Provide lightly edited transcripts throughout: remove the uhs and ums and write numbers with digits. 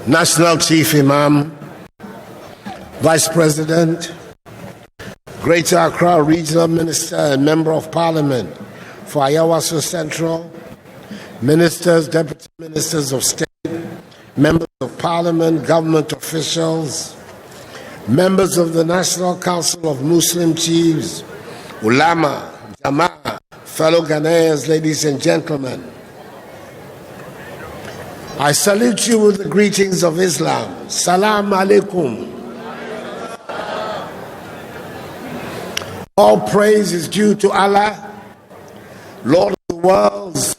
National Chief Imam, Vice President, Greater Accra Regional Minister and Member of Parliament for Ayawaso Central, Ministers, Deputy Ministers of State, Members of Parliament, government officials, members of the National Council of Muslim Chiefs, Ulama, Jama'ah, fellow Ghanaians, ladies and gentlemen. I salute you with the greetings of Islam. Salam alaikum. All praise is due to Allah, Lord of the worlds,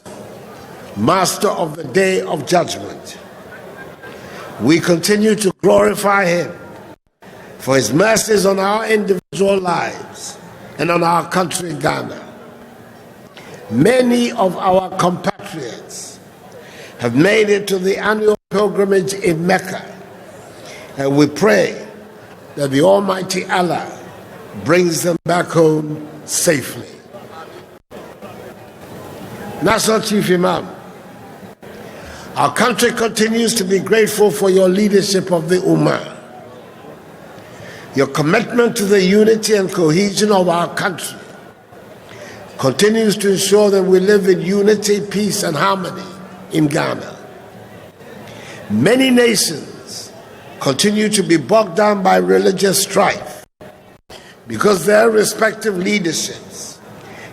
Master of the Day of Judgment. We continue to glorify Him for His mercies on our individual lives and on our country, Ghana. Many of our compatriots have made it to the annual pilgrimage in Mecca, and we pray that the Almighty Allah brings them back home safely. National Chief Imam, our country continues to be grateful for your leadership of the Ummah. Your commitment to the unity and cohesion of our country continues to ensure that we live in unity, peace, and harmony in Ghana. Many nations continue to be bogged down by religious strife because their respective leaderships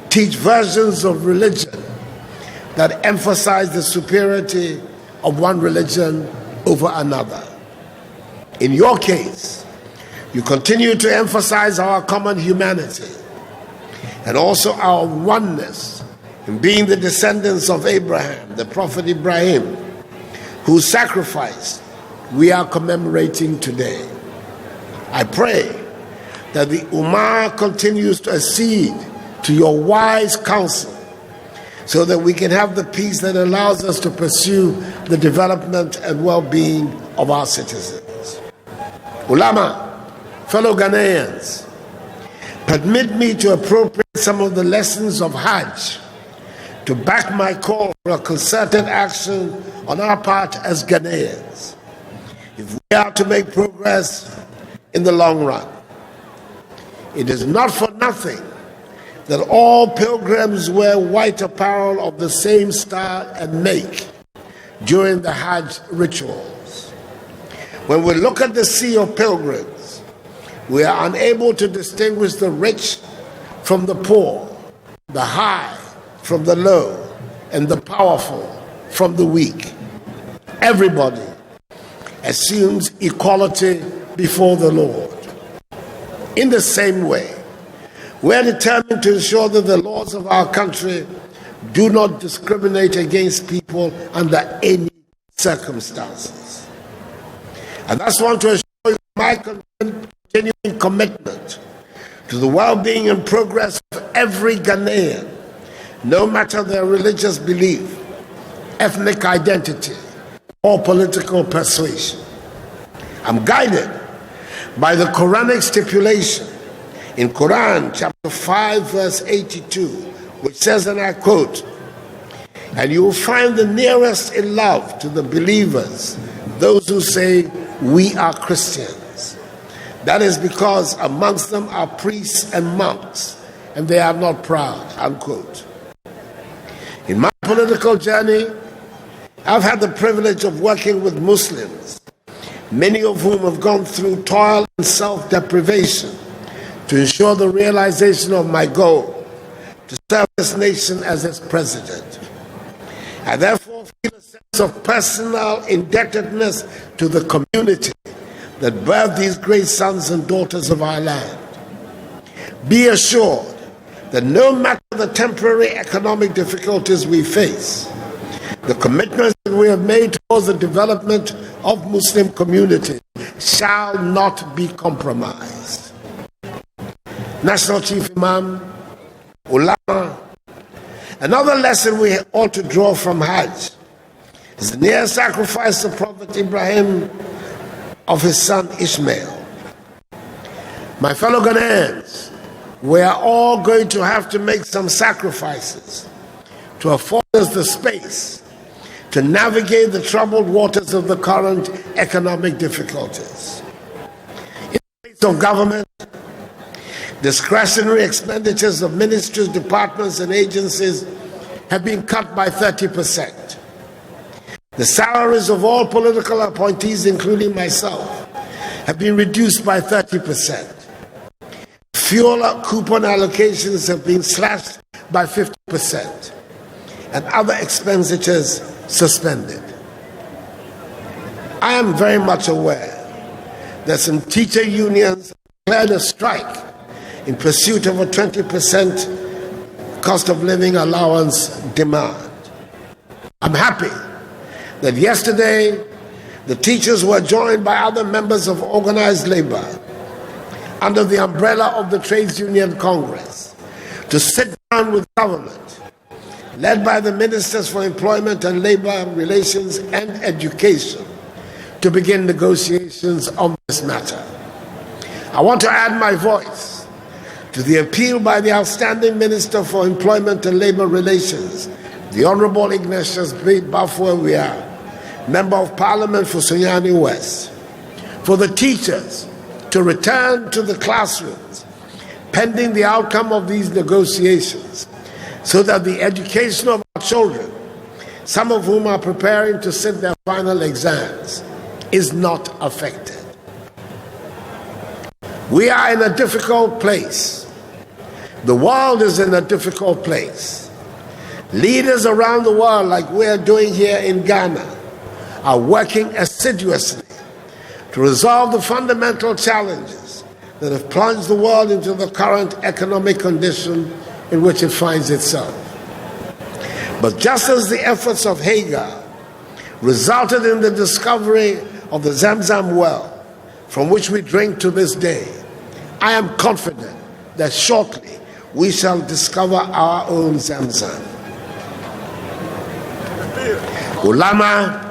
teach versions of religion that emphasize the superiority of one religion over another. In your case, you continue to emphasize our common humanity and also our oneness in being the descendants of Abraham, the Prophet Ibrahim, whose sacrifice we are commemorating today. I pray that the Ummah continues to accede to your wise counsel so that we can have the peace that allows us to pursue the development and well-being of our citizens. Ulama, fellow Ghanaians, permit me to appropriate some of the lessons of Hajj to back my call for a concerted action on our part as Ghanaians, if we are to make progress in the long run. It is not for nothing that all pilgrims wear white apparel of the same style and make during the Hajj rituals. When we look at the sea of pilgrims, we are unable to distinguish the rich from the poor, the high from the low, and the powerful from the weak. Everybody assumes equality before the Lord. In the same way, we are determined to ensure that the laws of our country do not discriminate against people under any circumstances. And that's want to assure you my continuing commitment to the well-being and progress of every Ghanaian, no matter their religious belief, ethnic identity, or political persuasion. I'm guided by the Quranic stipulation in Quran chapter 5 verse 82, which says, and I quote, "And you will find the nearest in love to the believers those who say, we are Christians. That is because amongst them are priests and monks, and they are not proud," unquote. In my political journey, I've had the privilege of working with Muslims, many of whom have gone through toil and self-deprivation to ensure the realization of my goal to serve this nation as its president. I therefore feel a sense of personal indebtedness to the community that birthed these great sons and daughters of our land. Be assured that no matter the temporary economic difficulties we face, the commitments that we have made towards the development of Muslim communities shall not be compromised. National Chief Imam, Ulama, another lesson we ought to draw from Hajj is the near sacrifice of Prophet Ibrahim of his son Ishmael. My fellow Ghanaians, we are all going to have to make some sacrifices to afford us the space to navigate the troubled waters of the current economic difficulties. In the place of government, discretionary expenditures of ministries, departments, and agencies have been cut by 30%. The salaries of all political appointees, including myself, have been reduced by 30%. Fuel coupon allocations have been slashed by 50%, and other expenditures suspended. I am very much aware that some teacher unions declared a strike in pursuit of a 20% cost of living allowance demand. I'm happy that yesterday the teachers were joined by other members of organized labor under the umbrella of the Trades Union Congress to sit down with government, led by the Ministers for Employment and Labor Relations and Education, to begin negotiations on this matter. I want to add my voice to the appeal by the outstanding Minister for Employment and Labor Relations, the Honorable Ignatius Bafoué, Member of Parliament for Sunyani West, for the teachers to return to the classrooms pending the outcome of these negotiations, so that the education of our children, some of whom are preparing to sit their final exams, is not affected. We are in a difficult place. The world is in a difficult place. Leaders around the world, like we're doing here in Ghana, are working assiduously to resolve the fundamental challenges that have plunged the world into the current economic condition in which it finds itself. But just as the efforts of Hagar resulted in the discovery of the Zamzam well, from which we drink to this day, I am confident that shortly we shall discover our own Zamzam. Ulama,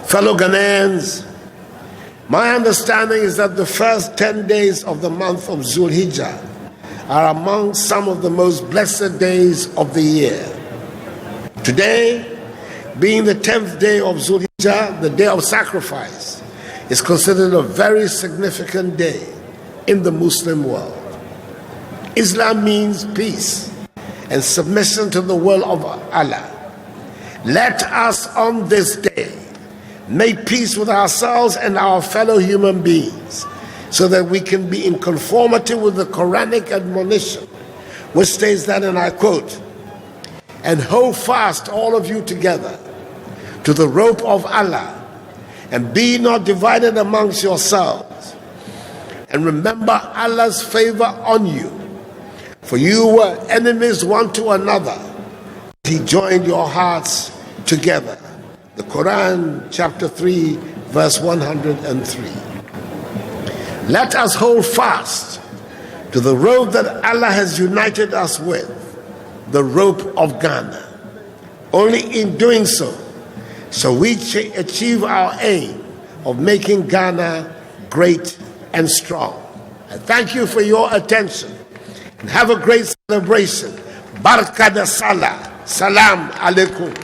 fellow Ghanaians, my understanding is that the first 10 days of the month of Zulhijjah are among some of the most blessed days of the year. Today, being the 10th day of Zulhijjah, the day of sacrifice, is considered a very significant day in the Muslim world. Islam means peace and submission to the will of Allah. Let us on this day make peace with ourselves and our fellow human beings, so that we can be in conformity with the Quranic admonition, which states that, and I quote, "And hold fast all of you together to the rope of Allah, and be not divided amongst yourselves, and remember Allah's favor on you, for you were enemies one to another. He joined your hearts together." The Quran, chapter 3, verse 103. Let us hold fast to the rope that Allah has united us with, the rope of Ghana. Only in doing so shall we achieve our aim of making Ghana great and strong. I thank you for your attention, and have a great celebration. Barka da Salah. Salam alaikum.